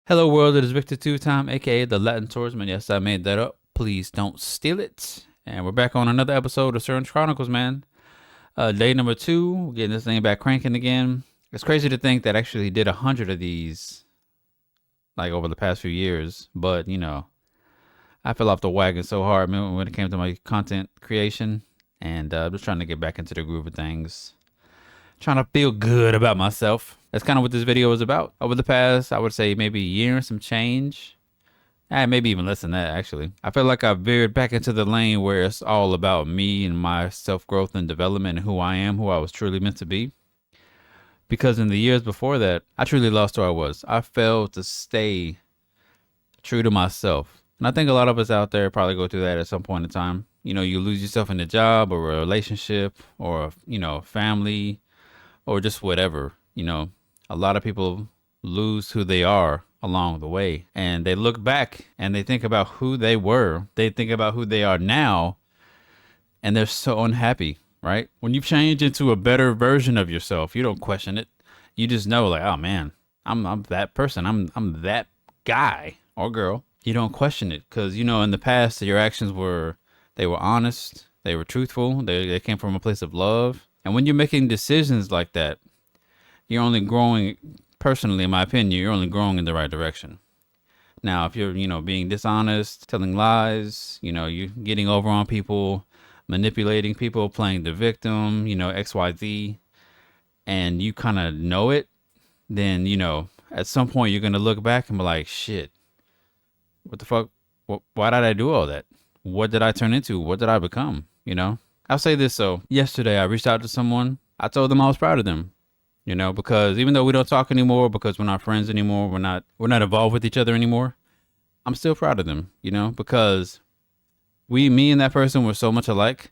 Hello world, it is Victor Two Time, aka the Latin Swordsman. Yes, I made that up. Please don't steal it. And we're back on another episode of certain Chronicles, man. Day number two, we're getting this thing back cranking again. It's crazy to think that I actually did 100 of these like over the past few years, but I fell off the wagon so hard, man, when it came to my content creation, and I'm just trying to get back into the groove of things, trying to feel good about myself. That's kind of what this video is about. Over the past, I would say maybe a year and some change. Maybe even less than that, actually. I feel like I veered back into the lane where it's all about me and my self-growth and development and who I am, who I was truly meant to be. Because in the years before that, I truly lost who I was. I failed to stay true to myself. And I think a lot of us out there probably go through that at some point in time. You lose yourself in a job or a relationship or, family or just whatever. A lot of people lose who they are along the way, and they look back and they think about who they were. They think about who they are now, and they're so unhappy, right? When you change into a better version of yourself, you don't question it. You just know, like, oh man, I'm that person. I'm that guy or girl. You don't question it because in the past your actions were honest, they were truthful, they came from a place of love. And when you're making decisions like that, you're only growing. Personally, in my opinion, you're only growing in the right direction. Now, if you're, being dishonest, telling lies, you're getting over on people, manipulating people, playing the victim, XYZ, and you kind of know it, then, at some point you're going to look back and be like, shit, what the fuck? Why did I do all that? What did I turn into? What did I become? I'll say this. So yesterday I reached out to someone. I told them I was proud of them. Because even though we don't talk anymore, because we're not friends anymore, we're not involved with each other anymore, I'm still proud of them, because me and that person were so much alike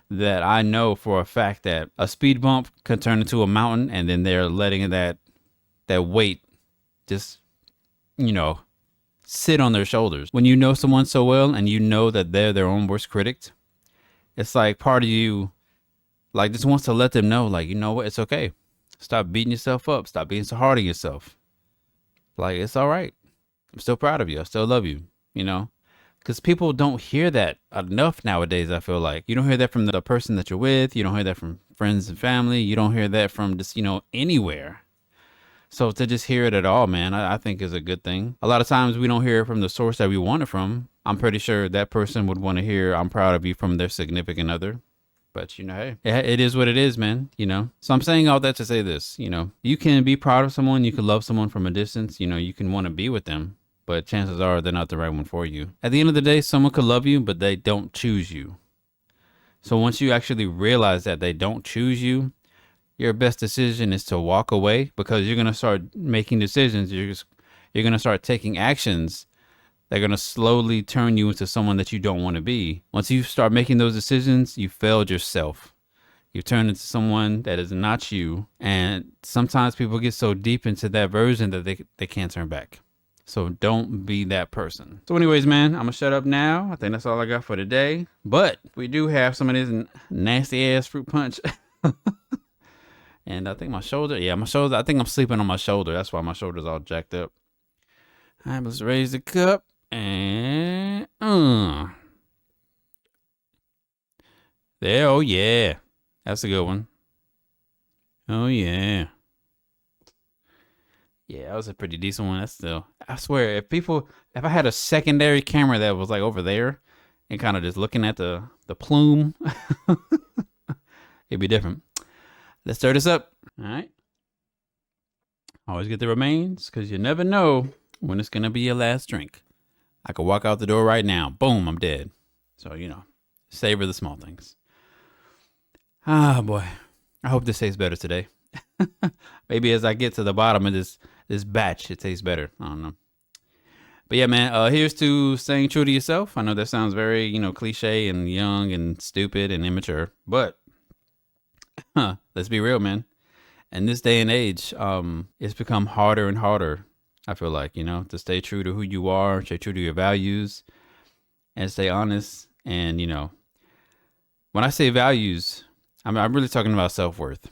that I know for a fact that a speed bump can turn into a mountain, and then they're letting that weight just, sit on their shoulders. When you know someone so well and you know that they're their own worst critic, it's like part of you like just wants to let them know, like, you know what, it's okay. Stop beating yourself up. Stop being so hard on yourself. Like, it's all right. I'm still proud of you. I still love you, Because people don't hear that enough nowadays, I feel like. You don't hear that from the person that you're with. You don't hear that from friends and family. You don't hear that from just, anywhere. So to just hear it at all, man, I think is a good thing. A lot of times we don't hear it from the source that we want it from. I'm pretty sure that person would want to hear, I'm proud of you, from their significant other. But, hey, it is what it is, man, So I'm saying all that to say this, you can be proud of someone. You can love someone from a distance. You can want to be with them. But chances are they're not the right one for you. At the end of the day, someone could love you, but they don't choose you. So once you actually realize that they don't choose you, your best decision is to walk away, because you're going to start making decisions. You're going to start taking actions. They're going to slowly turn you into someone that you don't want to be. Once you start making those decisions, you failed yourself. You turn into someone that is not you. And sometimes people get so deep into that version that they can't turn back. So don't be that person. So anyways, man, I'm going to shut up now. I think that's all I got for today. But we do have some of this nasty ass fruit punch. And I think my shoulder, I think I'm sleeping on my shoulder. That's why my shoulder's all jacked up. All right, let's raise the cup. And there, oh yeah, that's a good one. Oh yeah, that was a pretty decent one. That's still, I swear, if I had a secondary camera that was like over there and kind of just looking at the plume, it'd be different. Let's stir this up. All right, always get the remains, because you never know when it's gonna be your last drink. I could walk out the door right now. Boom, I'm dead. So, savor the small things. Ah, boy. I hope this tastes better today. Maybe as I get to the bottom of this batch, it tastes better. I don't know. But yeah, man, here's to staying true to yourself. I know that sounds very, cliche and young and stupid and immature. But let's be real, man. In this day and age, it's become harder and harder, I feel like, to stay true to who you are, stay true to your values, and stay honest. And, when I say values, I'm really talking about self-worth.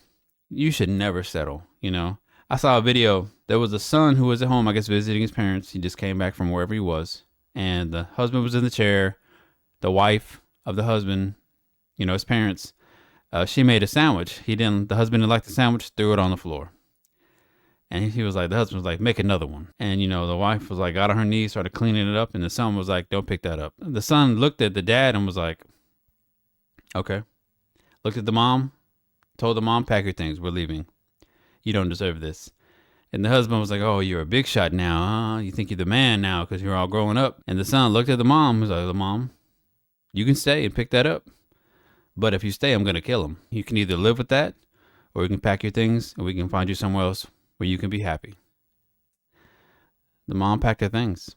You should never settle, I saw a video. There was a son who was at home, I guess, visiting his parents. He just came back from wherever he was. And the husband was in the chair. The wife of the husband, his parents, she made a sandwich. The husband didn't like the sandwich, threw it on the floor. And the husband was like, make another one. And, the wife was like, got on her knees, started cleaning it up. And the son was like, don't pick that up. The son looked at the dad and was like, okay. Looked at the mom, told the mom, pack your things. We're leaving. You don't deserve this. And the husband was like, oh, you're a big shot now, huh? You think you're the man now because you're all growing up. And the son looked at the mom. He was like, Mom, you can stay and pick that up. But if you stay, I'm going to kill him. You can either live with that or you can pack your things and we can find you somewhere else where you can be happy. The mom packed her things.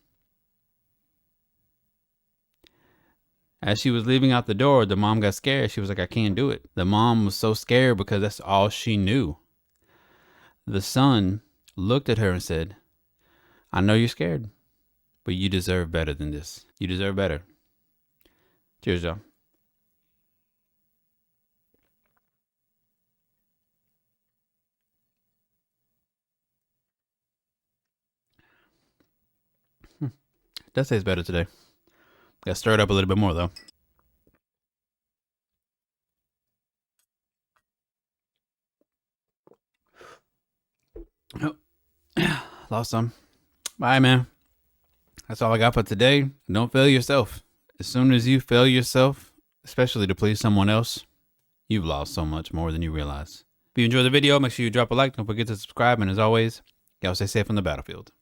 As she was leaving out the door, the mom got scared. She was like, I can't do it. The mom was so scared because that's all she knew. The son looked at her and said, I know you're scared, but you deserve better than this. You deserve better. Cheers, y'all. That tastes better today. Got stirred up a little bit more, though. Oh, lost some. Bye, man. That's all I got for today. Don't fail yourself. As soon as you fail yourself, especially to please someone else, you've lost so much more than you realize. If you enjoyed the video, make sure you drop a like. Don't forget to subscribe. And as always, y'all stay safe on the battlefield.